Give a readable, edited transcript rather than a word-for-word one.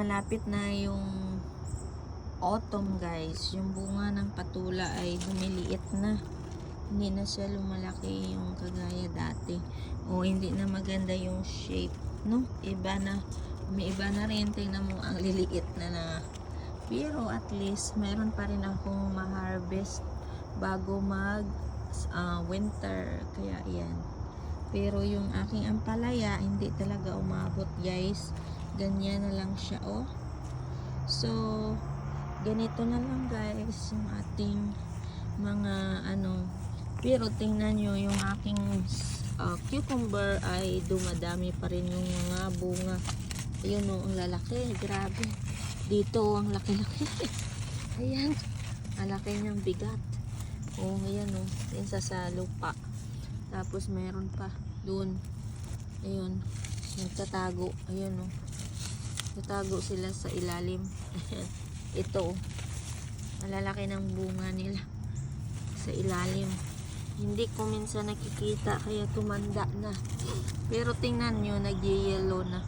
malapit na yung autumn guys, yung bunga ng patula ay lumiliit na. Hindi na siya lumalaki yung kagaya dati. O hindi na maganda yung shape, no? Iba na. May iba na rin. Tingnan mo ang liliit na. Pero at least meron pa rin akong ma-harvest bago mag winter. Kaya yan. Pero yung aking ampalaya hindi talaga umabot guys. Ganyan na lang siya oh. So ganito na lang guys yung ating mga pero tingnan nyo yung aking cucumber ay dumadami pa rin yung mga bunga. Ayun o, ang lalaki, grabe. Dito ang laki-laki. Ayan, ang laki niyang bigat. O, ayan o, yun sa lupa. Tapos meron pa doon. Ayun, nagtatago. Ayun o, nagtatago sila sa ilalim. Ito o, malalaki ng bunga nila sa ilalim. Hindi ko minsan nakikita kaya tumanda na. Pero tingnan nyo, nag-yellow na.